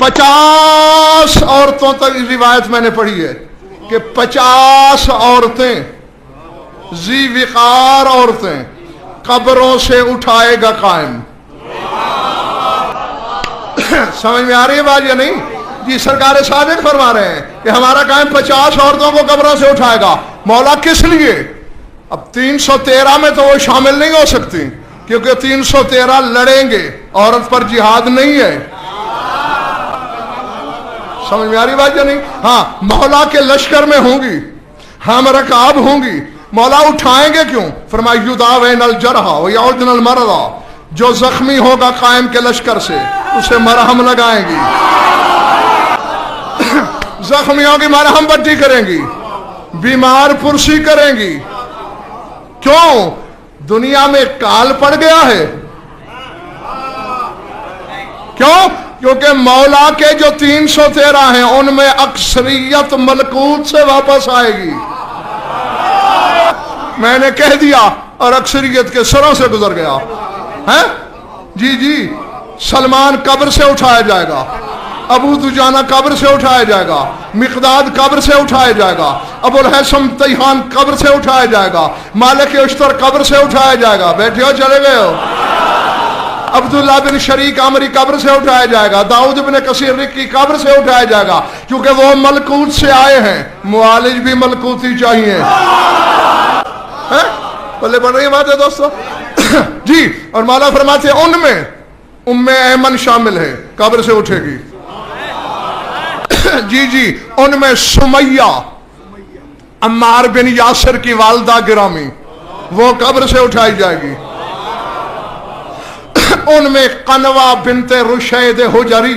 50 औरतों तक रिवायत मैंने पढ़ी है कि 50 औरतें, जी विकार औरतें कब्रों से उठाएगा कायम। समझ में आ रही है बात या नहीं जी? सरकार सादिक फरमा रहे हैं कि हमारा कायम 50 औरतों को कब्रों से उठाएगा। मौला किस लिए? अब 313 में तो वो शामिल नहीं हो सकती क्योंकि 313 लड़ेंगे, औरत पर जिहाद नहीं है। समझ में आ रही बात या नहीं? हाँ, मौला के लश्कर में होंगी, हम रकाब होंगी। मौला उठाएंगे क्यों? फरमाया युदावेनल जरहा व यउदनल मरदा, जो जख्मी होगा कायम के लश्कर से उसे मरहम लगाएंगी, जख्मियों की मरहम पट्टी करेंगी, बीमार पुरसी करेंगी। क्यों? दुनिया में काल पड़ गया है। क्यों? क्योंकि मौला के जो 313 हैं उनमें अक्सरियत मलकूत से वापस आएगी। मैंने कह दिया और अक्सरियत के सरों से गुजर गया है। जी जी, सलमान कब्र से उठाया जाएगा, अबू दुजाना कब्र से उठाया जाएगा, मिकदाद कब्र से उठाया जाएगा, अबुल हैसम तैहान कब्र से उठाया जाएगा, मालिक उश्तर कब्र से उठाया जाएगा। बैठे हो, चले गए हो? अब्दुल्ला बिन शरीक आमरी कब्र से उठाया जाएगा, दाऊद बिन कसीर रिक्की कब्र से उठाया जाएगा, क्योंकि वो मलकूत से आए हैं। मुआलिज भी मलकूती चाहिए। पल्ले पड़ रही बात है दोस्तों? जी, और मौला फरमाते उनमें उम्मे ऐमन शामिल है, कब्र से उठेगी। जी जी, उनमें सुमैया अम्मार बिन यासिर की वालदा गिरामी, वो कब्र से उठाई जाएगी। उनमें कनवा बिनते रुशैद हुजरी,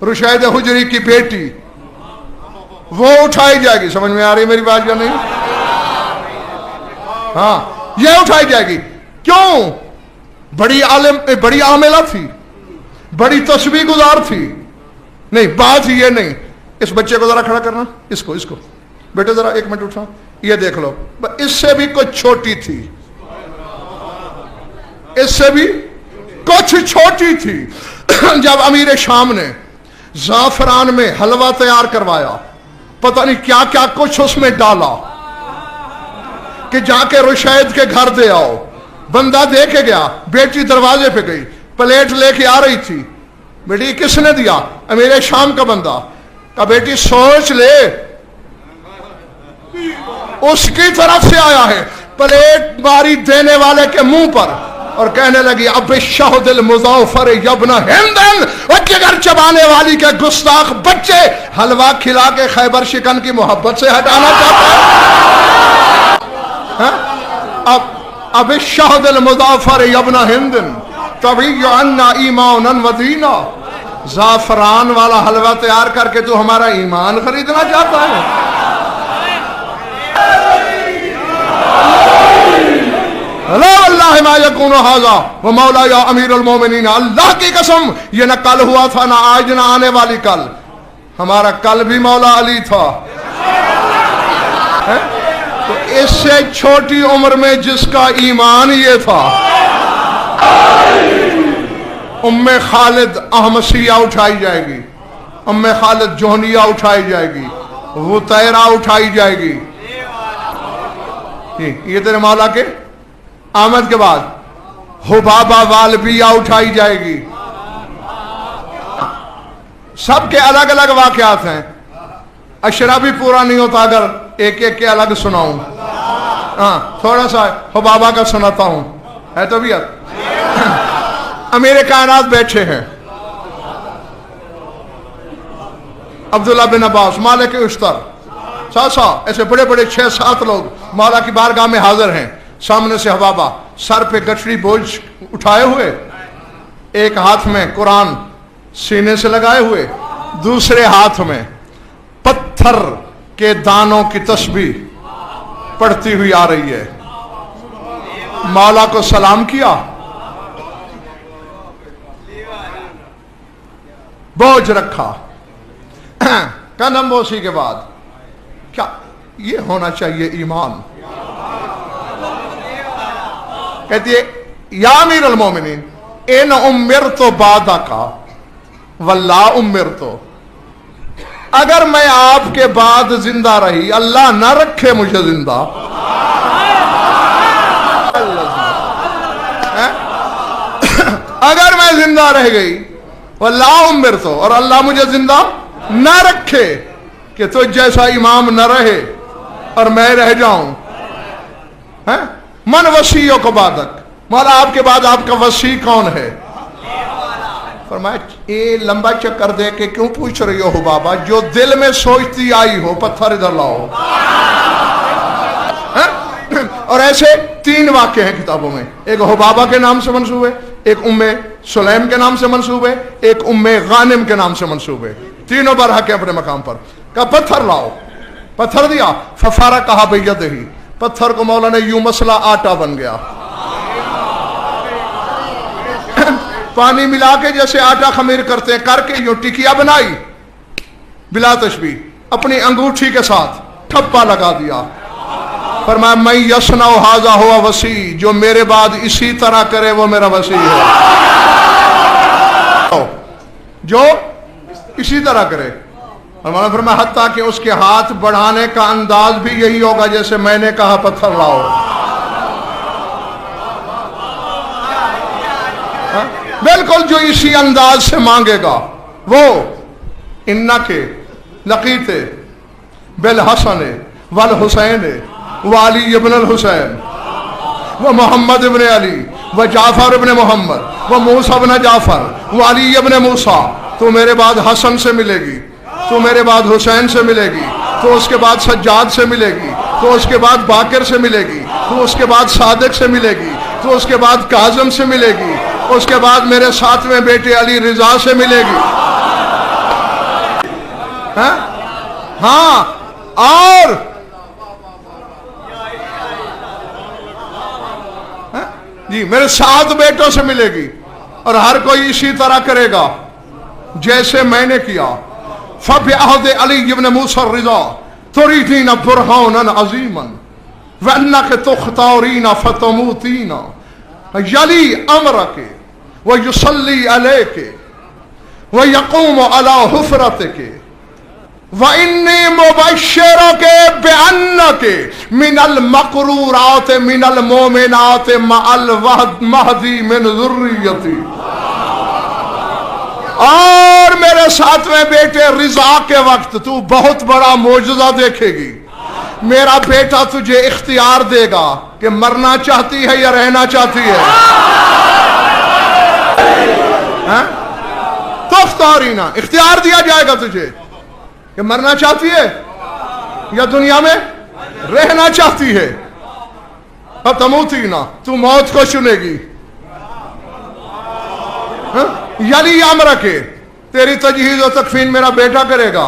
रुशैद हुजरी की बेटी, वो उठाई जाएगी। समझ में आ रही मेरी बात या नहीं? हाँ, ये उठाई जाएगी। क्यों? बड़ी आलिम, बड़ी आमिला थी, बड़ी तस्बीह गुजार थी। नहीं, बात ये नहीं। इस बच्चे को जरा खड़ा करना, इसको इसको बेटे जरा 1 मिनट उठा, ये देख लो, इससे भी कुछ छोटी थी, इससे भी कुछ छोटी थी। जब अमीर शाम ने जाफरान में हलवा तैयार करवाया, पता नहीं क्या क्या कुछ उसमें डाला कि जाके रुशैद के घर दे आओ। बंदा दे के गया, बेटी दरवाजे पे गई, प्लेट लेके आ रही थी। बेटी किसने दिया? अमीर शाम का बंदा। का बेटी सोच ले, उसकी तरफ से आया है। प्लेट मारी देने वाले के मुंह पर और कहने लगी अब शाहदिल मुज़ाफर यब्ना हिंदन, जिगर चबाने वाली के गुस्ताख बच्चे, हलवा खिला के खैबर शिकन की मोहब्बत से हटाना चाहते हैं। अब शाहदिल मुज़ाफर यब्ना हिंदन तभी अन्ना ईमान मदीना, जाफरान वाला हलवा तैयार करके तू हमारा ईमान खरीदना चाहता है? मौला या अमीरुल मोमिनीन, अल्लाह की कसम, ये न कल हुआ था, ना आज, ना आने वाली कल। हमारा कल भी मौला अली था। है? तो इससे छोटी उम्र में जिसका ईमान ये था, उम्मे खालिद अहमसिया उठाई जाएगी, उम्मे खालिद जोहनिया उठाई जाएगी, गुतैरा उठाई जाएगी। ये तेरे मौला के आमद के बाद हुबाबा वालबिया उठाई जाएगी। सबके अलग अलग वाकयात हैं। अशरा भी पूरा नहीं होता अगर एक एक के अलग सुनाऊं। हाँ, थोड़ा सा हुबाबा का सुनाता हूं, है तो भी अमीर कायनात बैठे हैं, अब्दुल्ला बिन अब्बास, मालिक उश्तर, सासा, ऐसे बड़े बड़े 6-7 लोग मौला की बारगाह में हाजिर हैं। सामने से हुबाबा सर पे गठरी बोझ उठाए हुए, एक हाथ में कुरान सीने से लगाए हुए, दूसरे हाथ में पत्थर के दानों की तस्बीह पढ़ती हुई आ रही है। मौला को सलाम किया, बोझ रखा, कदम बोसी के बाद क्या ये होना चाहिए ईमान? कहती है या अमीरुल मोमिनीन इन उम्र तो बादा का वल्ला उम्र तो, अगर मैं आपके बाद जिंदा रही, अल्लाह न रखे मुझे जिंदा, अगर मैं जिंदा रह गई, वल्ला उम्र तो, और अल्लाह मुझे जिंदा न रखे कि तुझ जैसा इमाम न रहे और मैं रह जाऊं, है? मन वसीयों को बादक, मौला आपके बाद आपका वसी कौन है? फरमाया ये लंबा चक्कर दे के क्यों पूछ रही हो बाबा, जो दिल में सोचती आई हो, पत्थर इधर लाओ। है? और ऐसे 3 वाक्य हैं किताबों में, एक हुबाबा के नाम से मंसूब है, एक उम्मे सुलैम के नाम से मंसूब है, एक उम्मे गानिम के नाम से मंसूब है, तीनों बरहक है अपने मकाम पर। कहा पत्थर लाओ, पत्थर दिया, फफारा कहा बैयद ही, पत्थर को मौला ने यूं मसला आटा बन गया, पानी मिला के जैसे आटा खमीर करते हैं करके यूं टिकिया बनाई, बिला तशबीह, अपनी अंगूठी के साथ ठप्पा लगा दिया। फरमाया मैं यशना हाजा हुआ वसी, जो मेरे बाद इसी तरह करे वो मेरा वसी है, जो इसी तरह करे। और फरमाया हत्ता कि उसके हाथ बढ़ाने का अंदाज भी यही होगा जैसे मैंने कहा पत्थर लाओ। बिल्कुल जो इसी अंदाज से मांगेगा वो इन्ना के लकीते बिल हसन वल हुसैन व अली इब्न अल हुसैन व मोहम्मद इब्न अली व जाफर इब्न मोहम्मद व मूसा इब्न जाफर व अली इब्न मूसा, तो मेरे बाद हसन से मिलेगी, तो मेरे बाद हुसैन से मिलेगी, तो उसके बाद सज्जाद से मिलेगी, तो उसके बाद बाकिर से मिलेगी, तो उसके बाद सादिक से मिलेगी, तो उसके बाद काजम से मिलेगी, उसके बाद मेरे 7वें बेटे अली रिजा से मिलेगी। हाँ, और जी मेरे 7 बेटों से मिलेगी, और हर कोई इसी तरह करेगा जैसे मैंने किया। फबिअहद अली इब्न मूसा रिजा तुरीदीन बुरहानन अजीमन वअन्नक तुख्तारीन फतमूतीन यली अमरके व युसल्ली अलैके व यक़ूम अला हुफ़रतिके व इन्नी मुबश्शिरुके बिअन्नके मिनल मक़रूरात मिनल मोमिनात मअल महदी मिन ज़ुर्रियती, और मेरे 7वें बेटे रिजा के वक्त तू बहुत बड़ा मौजज़ा देखेगी। मेरा बेटा तुझे इख्तियार देगा कि मरना चाहती है या रहना चाहती है, तो इख्तियारीना, इख्तियार दिया जाएगा तुझे कि मरना चाहती है या दुनिया में रहना चाहती है। अब तमूतीना, तू मौत को चुनेगी। यली अमर के, तेरी तजहीज और तकफीन मेरा बेटा करेगा।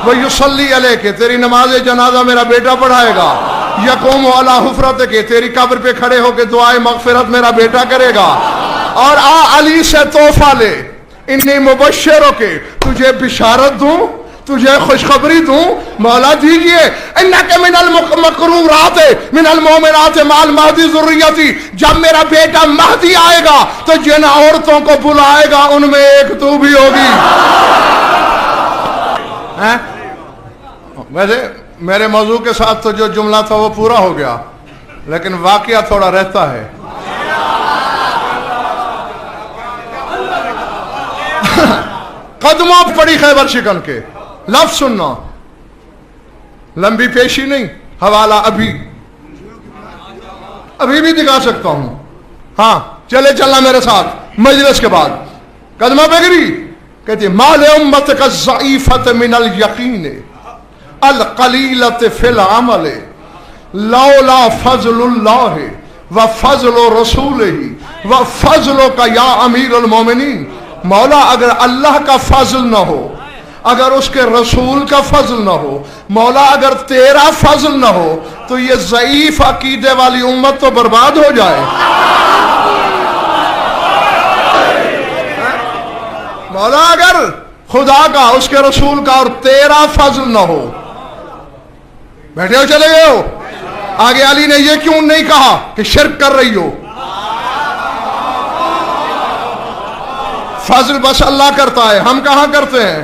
वो युसल्ली अलैह के, तेरी नमाज जनाजा मेरा बेटा पढ़ाएगा। यक़ूम अला हुफ़रत के, तेरी कब्र पे खड़े होकर दुआए मग़फ़िरत मेरा बेटा करेगा। और आ अली से तोहफा ले, इन्नी मुबश्शिरों के, तुझे बिशारत दूं, तुझे खुशखबरी दूं, मौला दीजिए। इन्नके मिनल मक़रूरात मिनल मोमिनात माल महदी ज़ुर्रियती, जब मेरा बेटा महदी आएगा तो जिन औरतों को बुलाएगा उनमें एक तू भी होगी। वैसे मेरे मौजू के साथ तो जो जुमला था वो पूरा हो गया, लेकिन वाकया थोड़ा रहता है। कदमों पड़ी खैबर शिकन के, लफ्ज सुनना, लंबी पेशी नहीं, हवाला अभी भी दिखा सकता हूं। हाँ चले चलना मेरे साथ मजलिस के बाद। कदमा पे गिरी, कहती माल उम्मत का ज़ईफ़त मिनल यकीन अल कलीलत फिल अमल लौला फज़लुल्लाह व फज़ल रसूलिही व फज़ल का या अमीरुल मोमिनीन। मौला अगर अल्लाह का फजल न हो, अगर उसके रसूल का फजल न हो, मौला अगर तेरा फजल न हो, तो ये ज़ईफ अकीदे वाली उम्मत तो बर्बाद हो जाए। मौला अगर खुदा का, उसके रसूल का और तेरा फजल न हो, बैठे हो चले गए हो। आगे अली ने ये क्यों नहीं कहा कि शिर्क कर रही हो। फजल बस अल्लाह करता है, हम कहां करते हैं।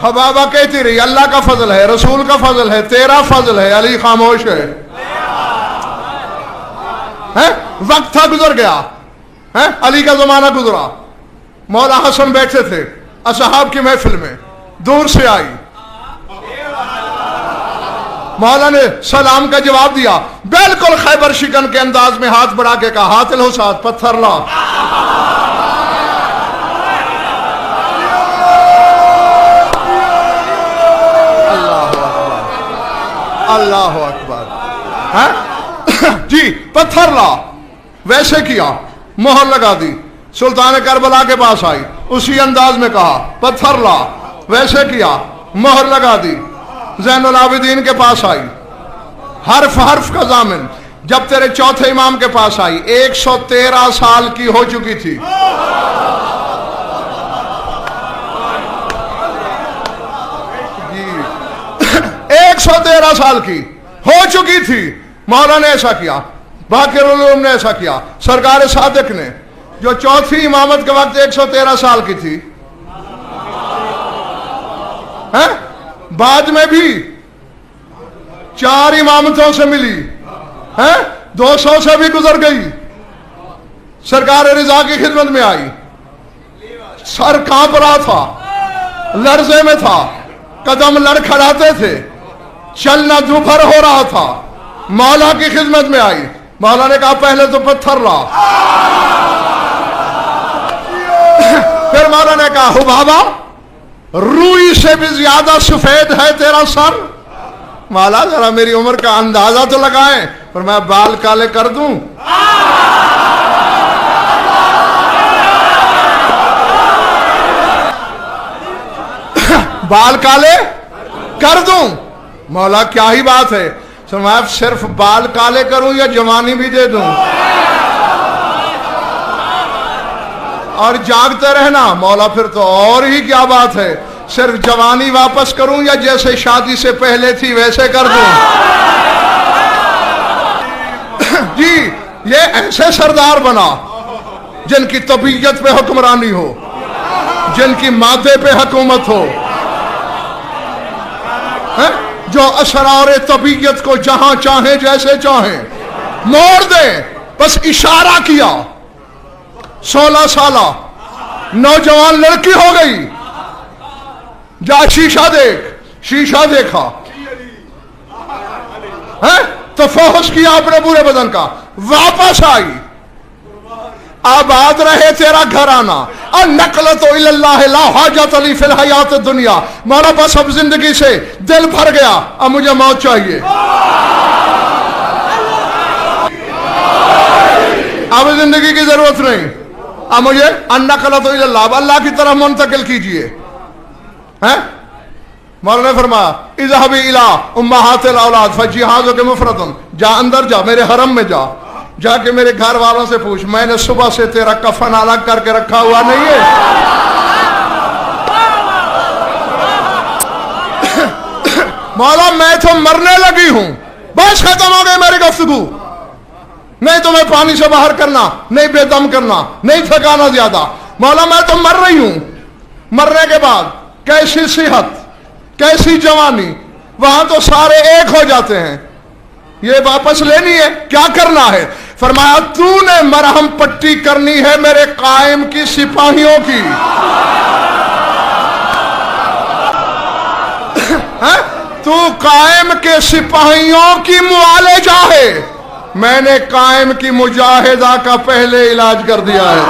हबाबा कहती रही अल्लाह का फजल है, रसूल का फजल है, तेरा फजल है। अली खामोश है। वक्त था, गुजर गया है, अली का जमाना गुजरा। मौला हसन बैठे थे असहाब की महफिल में, दूर से आई, मौला ने सलाम का जवाब दिया, बिल्कुल खैबर शिकन के अंदाज में हाथ बढ़ा के कहा, हाथ लो साथ, पत्थर ला। अल्लाह अकबर। जी, पत्थर ला। वैसे किया, मोहर लगा दी। सुल्तान करबला के पास आई, उसी अंदाज में कहा, पत्थर ला। वैसे किया, मोहर लगा दी। ज़ैनुल आबिदीन के पास आई, हर्फ हर्फ का जामिन। जब तेरे चौथे इमाम के पास आई, 113 साल की हो चुकी थी। जी 113 साल की हो चुकी थी। मौला ने ऐसा किया, बाकिर उलूम ने ऐसा किया, सरकार सादिक ने, जो चौथी इमामत के वक्त 113 साल की थी, है? बाद में भी 4 इमामतों से मिली है, 200 से भी गुजर गई। सरकार रिजा की खिदमत में आई, सर कांप रहा था, लर्जे में था, कदम लड़खड़ाते थे, चलना दुभर हो रहा था। मौला की खिदमत में आई, मौला ने कहा पहले तो पत्थर ला। फिर मौला ने कहा, हो बाबा, रूई से भी ज्यादा सफेद है तेरा सर। मौला जरा मेरी उम्र का अंदाजा तो लगाएं, पर मैं बाल काले कर दूं। बाल काले कर दूं। मौला क्या ही बात है, मैं सिर्फ बाल काले करूं या जवानी भी दे दूं। और जागते रहना। मौला फिर तो और ही क्या बात है, सिर्फ जवानी वापस करूं या जैसे शादी से पहले थी वैसे कर दूं। जी, ये ऐसे सरदार बना जिनकी तबीयत पे हुक्मरानी हो, जिनकी माथे पे हुकूमत हो, जो असरार तबीयत को जहां चाहे जैसे चाहे मोड़ दे। बस इशारा किया, 16 साला नौजवान लड़की हो गई, जा शीशा देख। शीशा देखा है, तो फोहश किया अपने पूरे बदन का, वापस आई। आबाद रहे तेरा घराना। और नकल तो इल्लल्लाह ला हाजत अली फिल हयात दुनिया। मौला बस अब जिंदगी से दिल भर गया, अब मुझे मौत चाहिए। अब जिंदगी की जरूरत नहीं, अब मुझे अन्नकल तो इल्लल्लाह, अब अल्लाह की तरफ मुंतकिल कीजिए। हैं? मौला ने फरमाया, इज़हबी इला उम्महातिल औलाद फजिहाज़ो के मुफरदुन। जा अंदर जा, मेरे हरम में जा, जाके मेरे घर वालों से पूछ, मैंने सुबह से तेरा कफन अलग करके रखा हुआ नहीं है। मौला मैं तो मरने लगी हूं, बस खत्म हो गई मेरी गुफ्तगू। नहीं तुम्हें पानी से बाहर करना, नहीं बेदम करना, नहीं थकाना ज्यादा। मौला मैं तो मर रही हूं। मरने के बाद कैसी सेहत, कैसी जवानी, वहां तो सारे एक हो जाते हैं। ये वापस लेनी है, क्या करना है? फरमाया, तूने मरहम पट्टी करनी है मेरे कायम की सिपाहियों की। तू कायम के सिपाहियों की मुआलेजा है, मैंने कायम की मुजाहिदा का पहले इलाज कर दिया है।